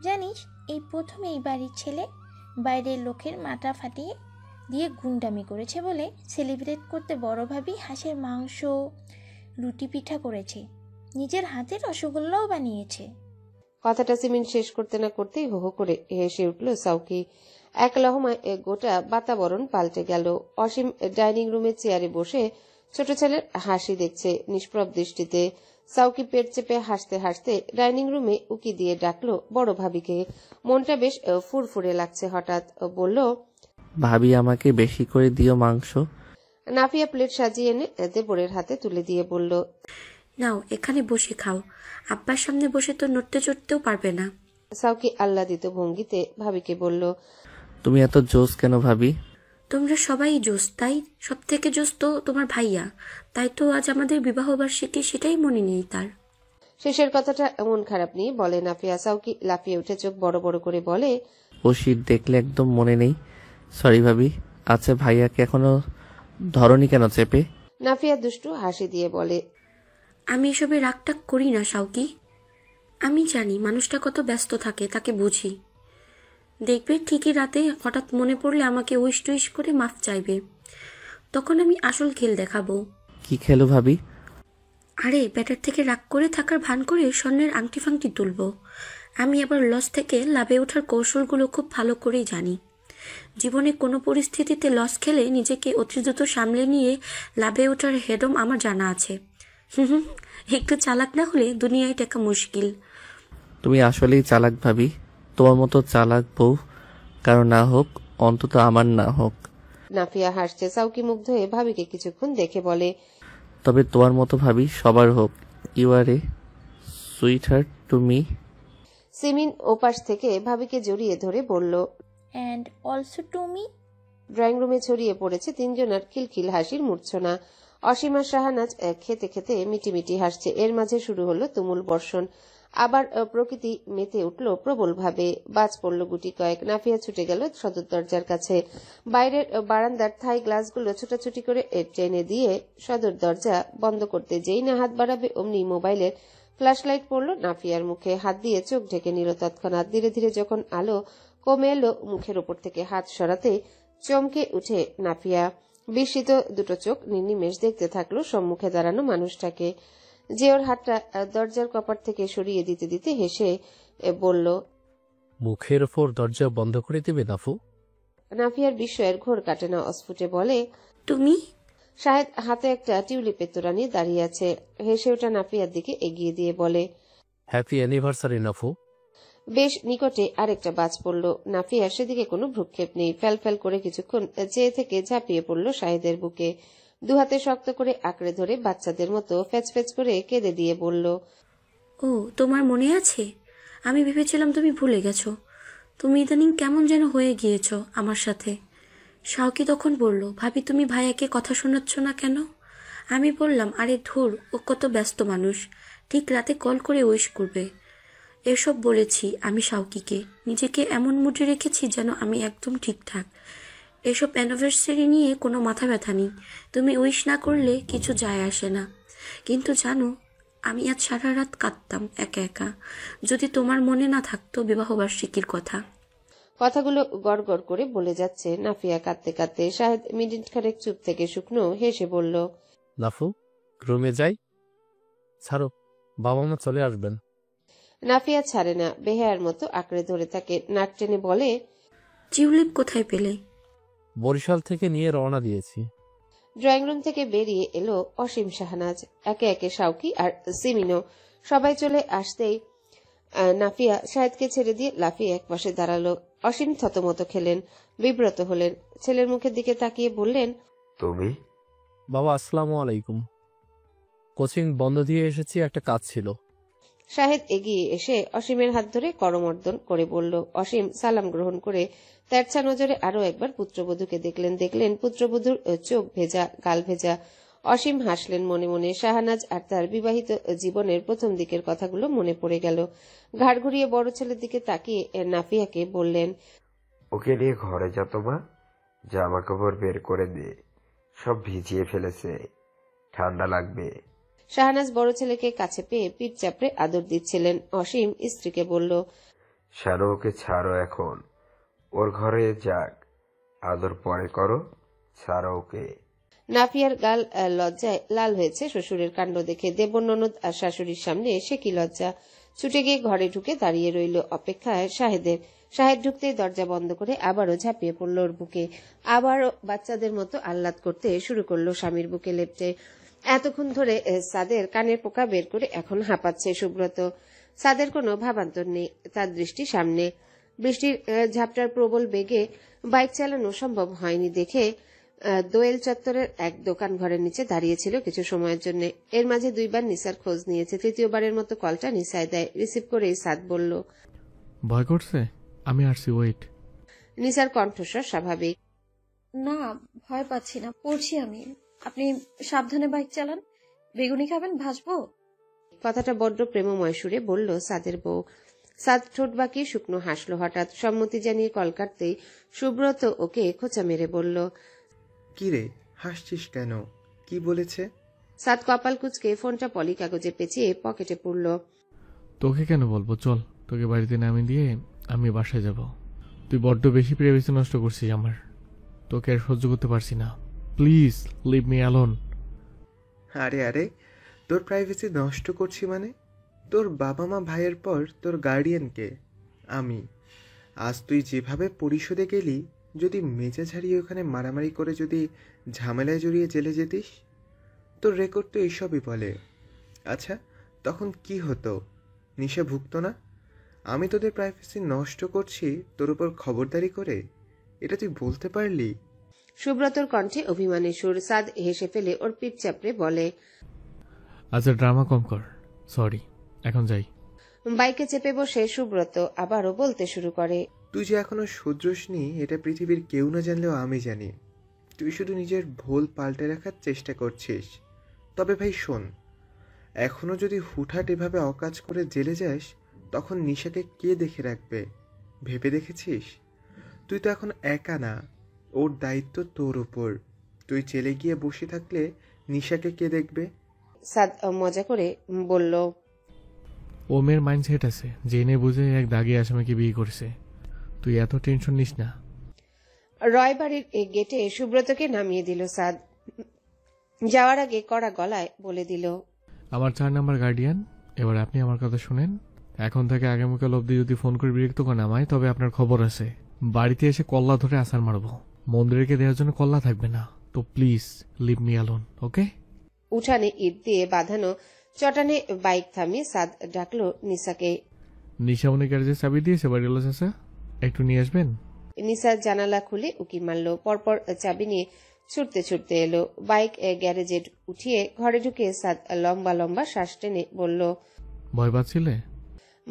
জানিস, এই প্রথম এই বাড়ির ছেলে বাইরের লোকের মাথা ফাটিয়ে দিয়ে গুন্ডামি করেছে বলে সেলিব্রেট করতে বড় ভাবি হাঁসের মাংস, রুটি পিঠা করেছে, নিজের হাতে রসগোল্লাও বানিয়েছে। কথাটা সিমিন শেষ করতে না করতেই হো হো করে হেসে উঠল সাউকি। এক লহমায় গোটা বাতাবরণ পাল্টে গেল। অসীম ডাইনিং রুমের চেয়ারে বসে ছোট ছেলের হাসি দেখছে নিষ্প্রভ দৃষ্টিতে। সাউকি পেট চেপে হাসতে হাসতে ডাইনিং রুমে উকি দিয়ে ডাকলো বড় ভাবিকে। মনটা বেশ ফুরফুরে লাগছে। হঠাৎ বলল, ভাবি আমাকে বেশি করে দিও মাংস। নাফিয়া প্লেট সাজিয়ে এনে দেবরের হাতে তুলে দিয়ে বলল, নাও, এখানে বসে খাও। আব্বার সামনে বসে তো নড়তে চড়তেও পারবে না। সাউকি আহ্লাদিত ভঙ্গিতে ভাবিকে বলল, তুমি এত জোস কেন ভাবি? তোমরা সবাই জোস, তাই সব থেকে জোস তো তোমার ভাইয়া। তাই তো আজ আমাদের বিবাহ বার্ষিকী, সেটাই মনে নেই তার। শেষের কথাটা মন খারাপ নিয়ে বলে নাফিয়া। সাউকি লাফিয়ে উঠে চোখ বড় বড় করে বলে, ও শীত দেখলে একদম মনে নেই। সরি ভাবি। আচ্ছা, ভাইয়াকে এখনো ধরনি কেন চেপে? নাফিয়া দুষ্টু হাসি দিয়ে বলে, আমি এসবে রাগটাগ করি না সাউকি। আমি জানি মানুষটা কত ব্যস্ত থাকে, তাকে বুঝি। দেখবে ঠিকই রাতে হঠাৎ মনে পড়লে আমাকে উইশ টুইশ করে মাফ চাইবে। তখন আমি আসল খেল দেখাবো। কি খেলো ভাবি? আরে ব্যাটার থেকে রাগ করে থাকার ভান করে স্বর্ণের আংটি ফাংটি তুলবো। আমি আবার লস থেকে লাভে ওঠার কৌশলগুলো খুব ভালো করেই জানি। জীবনে কোনো পরিস্থিতিতে লস খেলে নিজেকে অতি দ্রুত সামলে নিয়ে লাভে ওঠার হেডম আমার জানা আছে। একটু চালাক না হলে দুনিয়ায় টাকা মুশকিল। তুমি আসলেই চালাক ভাবি। তোমার মতো চালাক বউ কারো না হোক, অন্তত আমার না হোক। নাফিয়া হাসছে। সাউকি মুগ্ধ হয়ে ভাবিকে কিছুক্ষণ দেখে বলে, তবে তোমার মতো ভাবি সবার হোক। You are a sweet heart to me. Simin ওপাশ থেকে ভাবিকে জড়িয়ে ধরে বলল, and also to me. Drawing রুমে ছড়িয়ে পড়েছে তিনজনের খিলখিল হাসির মূর্ছনা। অসীমা শাহানাজ খেতে খেতে মিটিমিটি হাসছে। এর মাঝে শুরু হলো তুমুল বর্ষণ। আবার প্রকৃতি মেতে উঠল প্রবলভাবে। বাজ পড়ল গুটি কয়েক। নাফিয়া ছুটে গেল সদর দরজার কাছে। বাইরের বারান্দার থাই গ্লাসগুলো ছোটাছুটি করে টেনে দিয়ে সদর দরজা বন্ধ করতে যেই না হাত বাড়াবে অমনি মোবাইলের ফ্ল্যাশলাইট পড়ল নাফিয়ার মুখে। হাত দিয়ে চোখ ঢেকে নিল তৎক্ষণাৎ। ধীরে ধীরে যখন আলো কমে এলো, মুখের ওপর থেকে হাত সরাতে চমকে উঠে নাফিয়া। বিস্মিত দুটো চোখ নির্নিমেষ দেখতে থাকলো সম্মুখে দাঁড়ানো মানুষটাকে, যে ওর হাতটা দরজার কপাট থেকে সরিয়ে দিতে দিতে হেসে বলল, মুখের ওপর দরজা বন্ধ করে দেবে নাফু? নাফিয়ার বিস্ময়ের ঘোর কাটে না। অস্ফুটে বলে, তুমি? শাহেদ হাতে একটা টিউলিপের তোড়া নিয়ে দাঁড়িয়ে আছে। হেসে ওঠা নাফিয়ার দিকে এগিয়ে দিয়ে বলে, হ্যাপি অ্যানিভার্সারি নাফু। বেশ নিকটে আরেকটা বাজ পড়ল। নাফিয়ার সেদিকে কোনো ভ্রুক্ষেপ নেই। ফ্যাল ফ্যাল করে কিছুক্ষণ চেয়ে থেকে ঝাঁপিয়ে পড়ল শাহেদের বুকে। দুহাতে শক্ত করে আঁকড়ে ধরে বাচ্চাদের মতো ফ্যাচ ফ্যাচ করে কেঁদে দিয়ে বলল, ও তোমার মনে আছে? আমি ভেবেছিলাম তুমি ভুলে গেছো। তুমি ইদানিং কেমন যেন হয়ে গিয়েছো আমার সাথে। শাওকি তখন বলল, ভাবি তুমি ভাইয়াকে কথা শোনাচ্ছ না কেন? আমি বললাম, আরে ধুর, ও কত ব্যস্ত মানুষ, ঠিক রাতে কল করে উইশ করবে। এসব বলেছি আমি শাওকিকে। নিজেকে এমন মুডে রেখেছি যেন আমি একদম ঠিকঠাক। এসব অ্যানিভার্সারি নিয়ে কোনো মাথা ব্যথা নেই। তুমি উইশ না করলে কিছু যায় আসে না। কিন্তু জানো, আমি আজ সারা রাত কাঁদতাম একা একা, যদি তোমার মনে না থাকতো বিবাহবার্ষিকীর কথা। কথাগুলো গড় গড় করে বলে যাচ্ছে নাফিয়া কাঁদতে কাঁদতে। শাহেদ মিনিট খানেক চুপ থেকে শুকনো হেসে বলল, নাফু, রুমে যাই। ছাড়ো, বাবা মা চলে আসবেন। নাফিয়া ছাড়ে না, বেহায়ার মতো আঁকড়ে ধরে থাকে। নাক টেনে বলে, টিউলিপ কোথায় পেলে? বরিশাল থেকে নিয়ে রওনা দিয়েছি। ড্রয়িং রুম থেকে বেরিয়ে এলো অসীম শাহনাজ, একে একে শাওকি আর সিমিনো। সবাই চলে আসতেই নাফিয়া শাহেদকে ছেড়ে দিয়ে লাফিয়ে একপাশে দাঁড়ালো। অসীম থতমত খেলেন, বিব্রত হলেন। ছেলের মুখের দিকে তাকিয়ে বললেন, তুমি? বাবা আসসালামু আলাইকুম। কোচিং বন্ধ দিয়ে এসেছি, একটা কাজ ছিল। শাহেদ এগিয়ে এসে অসীমের হাত ধরে করমর্দন করে বলল। অসীম সালাম গ্রহণ করে তেরছা নজরে আরো একবার পুত্রবধূকে দেখলেন পুত্রবধূর চোখ ভেজা, গাল ভেজা। অসীম হাসলেন মনে মনে। শাহনাজ আর তার বিবাহিত জীবনের প্রথম দিকের কথাগুলো মনে পড়ে গেল। ঘাড় ঘুরিয়ে বড় ছেলের দিকে তাকিয়ে নাফিয়াকে বললেন, ওকে নিয়ে ঘরে যা তো মা, জামা কাপড় বের করে দে, সব ভিজিয়ে ফেলেছে, ঠান্ডা লাগবে। শাহনাজ বড় ছেলেকে কাছে পেয়ে পিঠ চাপড়ে আদর দিচ্ছিলেন। অসীম স্ত্রীকে বলল, শানু ওকে ছাড়ো এখন, ওর ঘরে যাক, আদর পরে করো, ছাড়ো ওকে। নাফিয়ার গাল লজ্জায় লাল হয়েছে শ্বশুরের কাণ্ড দেখে। দেবর ননদ আর শাশুড়ির সামনে সে কি লজ্জা। ছুটে গিয়ে ঘরে ঢুকে দাঁড়িয়ে রইল অপেক্ষায় শাহেদের। শাহেদ ঢুকতেই দরজা বন্ধ করে আবারও ঝাঁপিয়ে পড়ল ওর বুকে। আবারও বাচ্চাদের মতো আহ্লাদ করতে শুরু করলো স্বামীর বুকে লেপটে। এতক্ষণ ধরে সাদের কানের পোকা বের করে এখন হাঁপাচ্ছে সুব্রত। সাদের কোনো ভাবান্তর নেই, তার দৃষ্টি সামনে। বৃষ্টির ঝাপটার প্রবল বেগে বাইক চালানো সম্ভব হয়নি দেখে দোয়েল চত্বরের এক দোকান ঘরের নিচে দাঁড়িয়েছিল কিছু সময়ের জন্য। এর মাঝে দুইবার নিসার খোঁজ নিয়েছে। তৃতীয়বারের মতো কলটা নিসায় দেয়। রিসিভ করে সাদ বলল, ভয় করছে? আমি আসছি, ওয়েট। নিসার কণ্ঠস্বর স্বাভাবিক। না, ভয় পাচ্ছি না, পড়ছি আমি। আপনি সাবধানে বাইক চালান। বেগুনি খাবেন, ভাজবো? কথাটা বড্ড প্রেমময় সুরে বলল সাদের বউ। সাদ ঠোঁট বাঁকিয়ে শুকনো হাসলো। হঠাৎ সম্মতি জানিয়ে কল কাটতেই সুব্রত ওকে খোঁচা মেরে বলল, কি রে, হাসছিস কেন? কি বলেছে? সাদ কপাল কুচকে ফোনটা পলি কাগজে পেঁচিয়ে পকেটে পুরল। তোকে কেন বলবো, চল তোকে বাড়িতে নামিয়ে দিয়ে আমি বাসায় যাব। তুই বড্ড বেশি প্রাইভেসি নষ্ট করছিস আমার, তোকে আর সহ্য করতে পারছি না। Please leave me alone. আরে আরে, তোর প্রাইভেসি নষ্ট করছি মানে? তোর বাবা মা ভাইয়ের পর তোর গার্ডিয়ানকে আমি। আজ তুই যেভাবে পরিশোধে গেলি, যদি মেজাজ হারিয়ে ওখানে মারামারি করে যদি ঝামেলায় জড়িয়ে জেলে যেতিস, তোর রেকর্ড তো এইসবই বলে। আচ্ছা, তখন কি হতো? নিশা ভুগতো না? আমি তোদের প্রাইভেসি নষ্ট করছি তোর উপর খবরদারি করে? এটা তুই বলতে পারলি? সুব্রতর কণ্ঠে অভিমানের সুর। সাদ হেসে ফেলে ওর পিঠ চাপড়ে বলে, আচ্ছা ড্রামা কম কর, সরি, এখন যাই। বাইকে চেপে বসে সুব্রত আবারও বলতে শুরু করে, তুই যে এখনো শুধরোসনি এটা পৃথিবীর কেউ না জানলেও আমি জানি। তুই শুধু নিজের ভুল পাল্টে রাখার চেষ্টা করছিস। তবে ভাই শোন, এখনো যদি হুটহাট এভাবে অকাজ করে জেলে যাস, তখন নিশাকে কে দেখে রাখবে ভেবে দেখেছিস? তুই তো এখন একা না, ওর দায়িত্ব তোর উপর। তুই জেলে গিয়ে বসে থাকলে নিশাকে কে দেখবে? সাদ মজা করে বলল, ও মেয়ের মাইন্ডসেট আছে, জেনে বুঝে এক দাগি আসামিকে বিয়ে করেছে। তুই এত টেনশন নিস না। রয় বাড়ির গেটে সুব্রতকে নামিয়ে দিল সাদ। যাওয়ার আগে কড়া গলায় বলে দিল, আমার 4 নাম্বার গার্ডিয়ান, এবার আপনি আমার কথা শুনেন। এখন থেকে আগামীকাল অবধি যদি ফোন করে বিরক্ত করে নামায়, তবে আপনার খবর আছে। বাড়িতে এসে কল্লা ধরে আসার মারবো। মন্দিরকে দেওয়ার জন্য কল্লা থাকবে না। তো প্লিজ লিভ মি অ্যালোন, ওকে? উঠানে ইট দিয়ে বাঁধানো চটানে বাইক থামিয়ে সাদ ডাকলো নিসাকে। নিশামণি গ্যারেজের চাবি দিয়েছে বাড়িওয়ালা চাচা, একটু নিয়ে আসবেন? নিসা জানালা খুলে উকি মারল। পরপর চাবি নিয়ে ছুটতে ছুটতে এলো। বাইক গ্যারেজে উঠিয়ে ঘরে ঢুকে সাদ লম্বা লম্বা শ্বাস টেনে বলল, ভয় পাচ্ছিলে?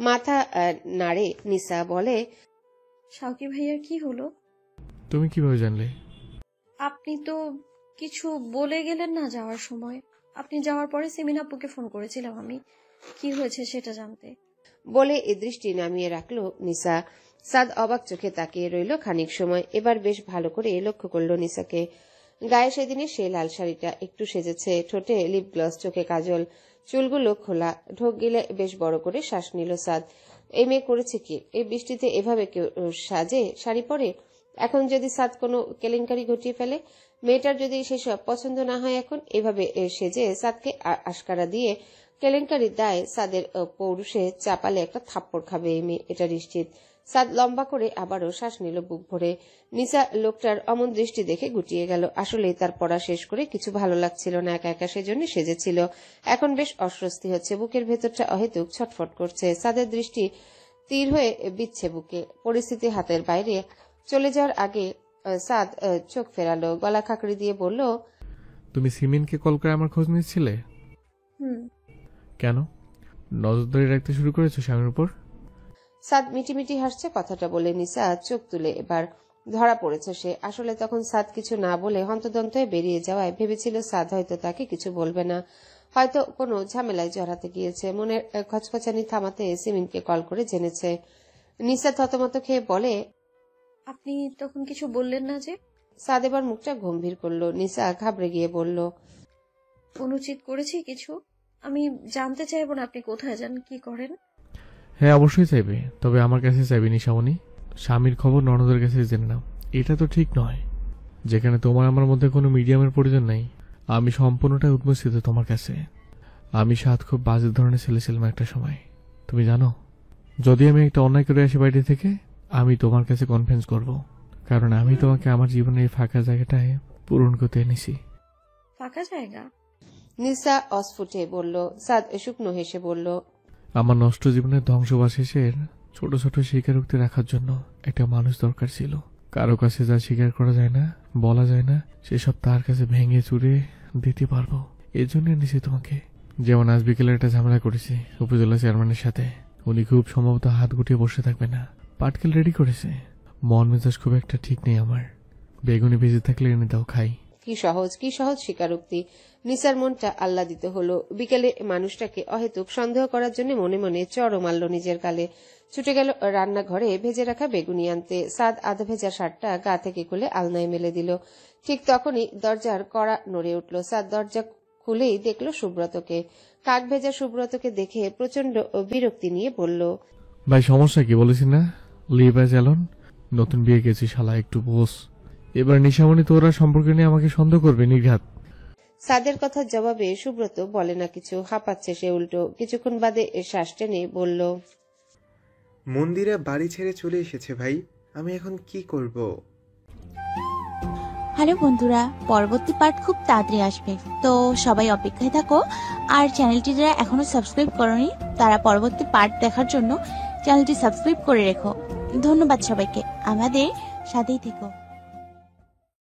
মাথা নাড়ে নিসা বলে, শাওকি ভাইয়ার কি হলো? তুমি কিভাবে জানলে? আপনি তো কিছু বলে গেলেন না যাওয়ার সময়। আপনি যাওয়ার পরে সিমিন আপুকে ফোন করেছিলাম আমি, কি হয়েছে সেটা জানতে। বলে এ দৃষ্টি নামিয়ে রাখলো নিসা। সাদ অবাক চোখে তাকিয়ে রইল খানিক সময়। এবার বেশ ভালো করে লক্ষ্য করলো নিসাকে। গায়ে সেদিনে সে লাল শাড়িটা, একটু সেজেছে, ঠোঁটে লিপ গ্লস, চোখে কাজল, চুলগুলো খোলা, ঢোক গিলে বেশ বড় করে শ্বাস নিল সাদ। এই মেয়ে করেছে কি? এই বৃষ্টিতে এভাবে কেউ সাজে, শাড়ি পরে? এখন যদি সাদ কোনো কেলেঙ্কারি ঘটিয়ে ফেলে, মেয়েটার যদি সেসব পছন্দ না হয়, এখন এভাবে সেজে সাদকে আশকারা দিয়ে কেলেঙ্কারির দায় সাদের পৌরুষে চাপালে একটা থাপ্পড় খাবে এই মেয়ে, এটা নিশ্চিত। সাদ লম্বা করে আবারও শ্বাস নিল বুক ভরে। নিসা লোকটার অমন দৃষ্টি দেখে গুটিয়ে গেল। আসলে তার পড়া শেষ করে কিছু ভালো লাগছিল না একা একা, সেজন্য সেজেছিল। এখন বেশ অস্বস্তি হচ্ছে, বুকের ভেতরটা অহেতুক ছটফট করছে। সাদের দৃষ্টি তীর হয়ে বিচ্ছে বুকে। পরিস্থিতি হাতের বাইরে চলে যাওয়ার আগে সাদ চোখ ফেরালো, গলা খাকড়ি দিয়ে বলল, তুমি সিমিনকে কল করে আমার খোঁজ নিচ্ছিলে? কেন নজরদারি রাখতে শুরু করেছো স্বামীর উপর? সাদ মিটিমিটি হাসছে কথাটা বলে। নিসা চোখ তুলে এবার ধরা পড়েছে সে। আসলে তখন সাদ কিছু না বলে হন্তদন্ত হয়ে বেরিয়ে যাওয়ায় ভেবেছিল সাদ হয়তো তাকে কিছু বলবে না, হয়তো কোনো ঝামেলায় জড়াতে গিয়েছে। মনের খচখচানি থামাতে সিমিনকে কল করে জেনেছে। নিসা থতমত খেয়ে বলে, আপনি তখন কিছু বললেন না যে? সাদ এবার মুখটা গম্ভীর করলো। নিসা ঘাবড়ে গিয়ে বলল, অনুচিত করেছি কিছু? আমি জানতে চাইব না আপনি কোথায় যান, কি করেন? হ্যাঁ অবশ্যই চাইবে, তবে আমার কাছে চাইবে নিশামণি। স্বামীর খবর ননদের কাছে জেনে নাও। এটা তো ঠিক নয়। যেখানে তোমার আমার মধ্যে কোনো মিডিয়ামের প্রয়োজন নেই, আমি সম্পূর্ণটাই উন্মোচিত তোমার কাছে। আমি সাত খুব বাজে ধরনের ছেলে ছিলাম একটা সময়, তুমি জানো। যদি আমি একটা অন্যায় করে আসি বাইরে থেকে, আমি তোমার কাছে কনফারেন্স করব, কারণ আমি তোমাকে আমার জীবনের এই ফাঁকা জায়গাটায় পূরণ করতে এনেছি। ফাঁকা জায়গা? নিসা অস্ফুটে বলল। সাদ শুকনো হেসে বলল, আমার নষ্ট জীবনের ধ্বংসবাশেষের ছোট ছোট স্বীকারোক্তি রাখার জন্য একটা মানুষ দরকার ছিল। কারো কাছে যা স্বীকার করা যায় না, বলা যায় না, সেসব তার কাছে ভেঙে চুরে দিতে পারবো। এই জন্য এনেছি তোমাকে। যেমন আজ বিকেলে একটা ঝামেলা করেছি উপজেলা চেয়ারম্যানের সাথে। উনি খুব সম্ভবত হাত গুটিয়ে বসে থাকবে না। পাটকেল রেডি করেছে। মন মেজাজ খুব একটা ঠিক নেই আমার। বেগুনি ভেজে থাকলে এনে দাও, খাই। কি সহজ স্বীকারোক্তি। নিসার মনটা আহ্লাদিত হলো। বিকেলে মানুষটাকে অহেতুক সন্দেহ করার জন্য মনে মনে চড় মারল নিজের গালে। ছুটে গেল রান্নাঘরে ভেজে রাখা বেগুনি আনতে। সাদ আধা ভেজা শার্টটা গা থেকে খুলে আলনায় মেলে দিল। ঠিক তখনই দরজার কড়া নড়ে উঠল। সাদ দরজা খুলেই দেখল সুব্রতকে। কাক ভেজা সুব্রতকে দেখে প্রচন্ড বিরক্তি নিয়ে বলল, ভাই সমস্যা কি বলেছি না? Leave as alone. নতুন বিয়ে গেছি শালা, একটু বোস। এবার নিশামণি তোরা সম্পর্কে নিয়ে আমাকে সন্দেহ করবে নির্ঘাত। সাদের কথার জবাবে সুব্রত বলে না কিছু। হাঁপাচ্ছে সে উল্টো। কিছুক্ষণ বাদে শ্বাস টেনে বলল, মন্দিরা বাড়ি ছেড়ে চলে এসেছে ভাই, আমি এখন কি করব? হ্যালো বন্ধুরা, পরবর্তী পার্ট খুব তাড়াতাড়ি আসবে, তো সবাই অপেক্ষায় থাকো। আর চ্যানেলটি যারা এখনো সাবস্ক্রাইব করোনি তারা পরবর্তী পার্ট দেখার জন্য চ্যানেলটি সাবস্ক্রাইব করে রেখো। ধন্যবাদ সবাইকে, আমাদের সাথেই থেকো।